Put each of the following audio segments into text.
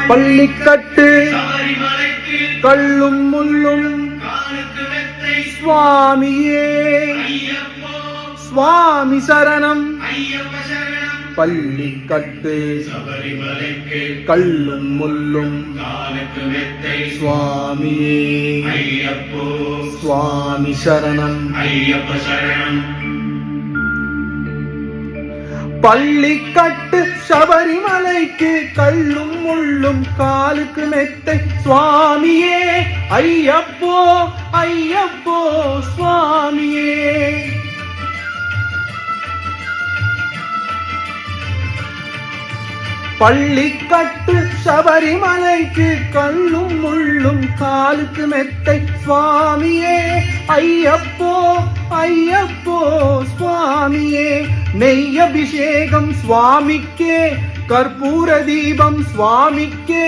பள்ளிக்கட்டு கள்ளும் முள்ளும் சுவாமியே சுவாமி சரணம். பள்ளிக்கட்டு கள்ளும் முள்ளும் சுவாமியே சுவாமி சரணம். பள்ளிக்கட்டு சபரிமலைக்கு கள்ளும் முள்ளும் காலுக்கு மெத்தை சுவாமியே ஐயப்போ ஐயப்போ சுவாமியே. பள்ளிக்கட்டு சபரிமலைக்கு கள்ளும் முள்ளும் காலுக்கு மெத்தை சுவாமியே ஐயப்போ ஐயப்போ சுவாமியே. நெய் அபிஷேகம் சுவாமிக்கே கற்பூர தீபம் சுவாமிக்கே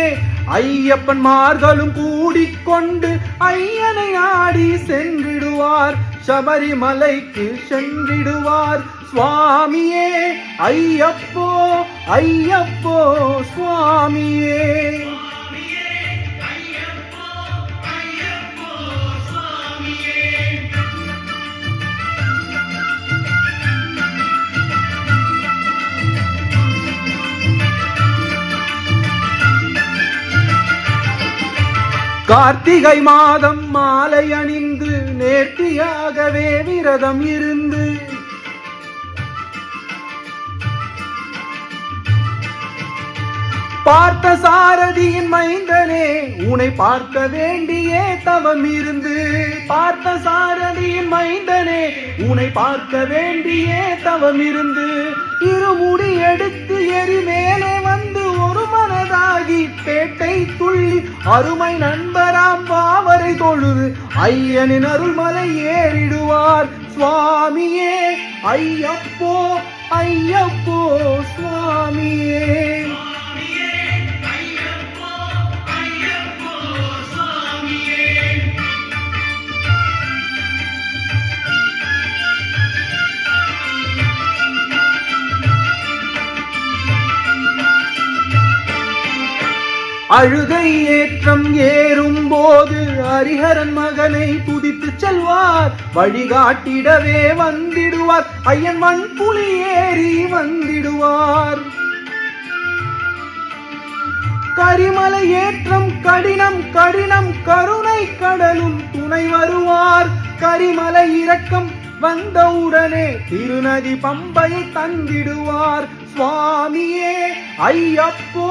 ஐயப்பன்மார்களும் கூடிக்கொண்டு ஐயனை ஆடி சென்றிடுவார் சபரிமலைக்கு சென்றிடுவார் சுவாமியே ஐயப்போ ஐயப்போ சுவாமியே. கார்த்திகை மாதம் மாலை அணிந்து நேர்த்தியாகவே விரதம் இருந்து பார்த்த சாரதியின் மைந்தனே உன்னை பார்க்க வேண்டியே தவம் இருந்து. பார்த்த சாரதியின் மைந்தனே உன்னை பார்க்க வேண்டியே தவம் இருந்து. இருமுடி எடுத்து எரி மேலே வந்து ஒரு மனதாகி பேட்டை துள்ளி அருமை நண்பராம் பாவரை தொழுது ஐயனின் அருள்மலை ஏறிடுவார் சுவாமியே ஐயப்போ ஐயப்போ சுவாமியே. அழுகை ஏற்றம் ஏறும் போது ஹரிஹரன் மகனை துதித்து செல்வார் வழிகாட்டிடவே வந்திடுவார் ஐயன் மண்புலி ஏறி வந்திடுவார். கரிமலை ஏற்றம் கடினம் கடினம் கருணை கடலும் துணை வருவார். கரிமலை இரக்கம் வந்தவுடனே திருநதி பம்பையை தந்திடுவார் சுவாமியே ஐயப்போ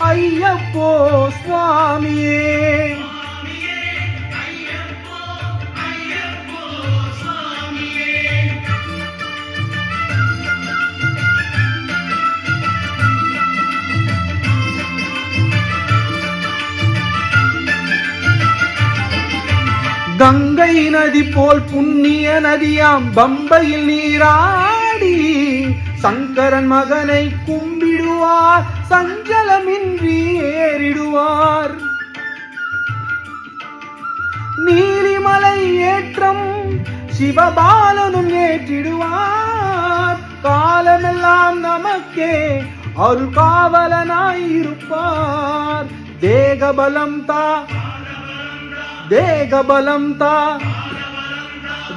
ஐயப்போ சுவாமியே. கங்கை நதி போல் புண்ணிய நதியாம் பம்பையில் நீராடி சங்கரன் மகனை கும்பிடுவார் சஞ்சலமின்றி ஏறிடுவார். நீலிமலை ஏற்றம் சிவபாலனும் ஏற்றிடுவார். காலமெல்லாம் நமக்கே அருள் காவலனாயிருப்பார். தேகபலம் தா தேகபலம் தா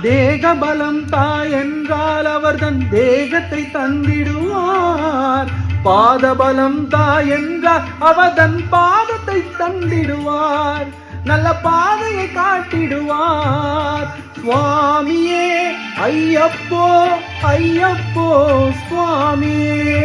தேகபலம் தா என்றால் அவர்தன் தேகத்தை தந்திடுவார். பாதபலம் தா என்றால் அவர்தன் பாதத்தை தந்திடுவார். நல்ல பாதையை காட்டிடுவார் சுவாமியே ஐயப்போ ஐயப்போ சுவாமியே.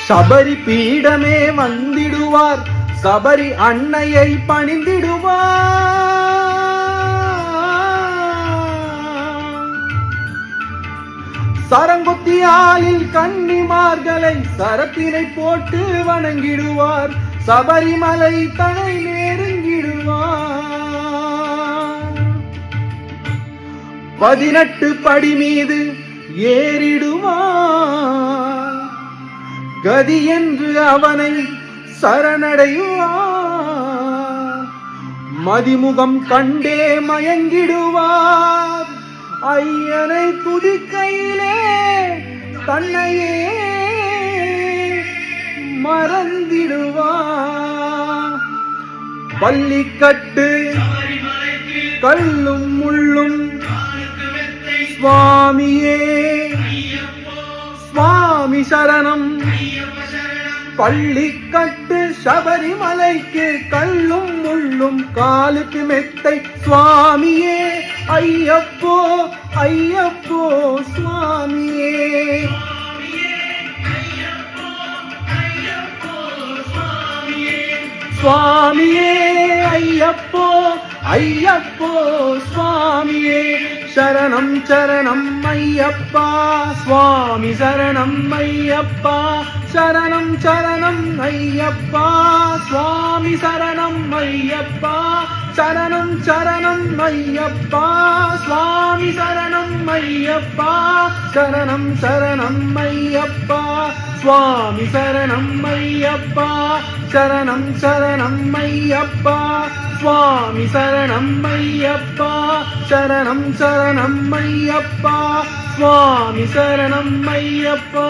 சபரி பீடமே வந்திடுவார் சபரி அன்னையை பணிந்திடுவார். சரங்கொத்தியாலில் கன்னிமார்களை சரத்தினை போட்டு வணங்கிடுவார். சபரிமலை தனை நெருங்கிடுவார். 18 படி மீது ஏறிடுவார். கதி என்று அவனை சரணடைவார். மதிமுகம் கண்டே மயங்கிடுவார். ஐயனை துதிக்கையிலே தன்னையே மறந்திடுவார். பள்ளிக்கட்டு கல்லும் முள்ளும் சுவாமியே சுவாமி சரணம். பள்ளிக்கட்டு சபரிமலைக்கு கல்லும் முள்ளும் காலுக்கு மெத்தை சுவாமியே ஐயப்போ ஐயப்போ சுவாமியே. சுவாமியே ஐயப்போ ஐயப்போ சுவாமியே. சரணம் சரணம் ஐயப்பா சுவாமி சரணம் ஐயப்பா. சரணம் சரணம் ஐயப்பா சுவாமி சரணம் ஐயப்பா. சரணம் சரணம் ஐயப்பா சுவாமி சரணம் ஐயப்பா. சரணம் சரணம் ஐயப்பா சுவாமி சரணம் ஐயப்பா. சரணம் சரணம் ஐயப்பா சுவாமி சரணம் ஐயப்பா. சரணம் சரணம் ஐயப்பா சுவாமி சரணம் ஐயப்பா.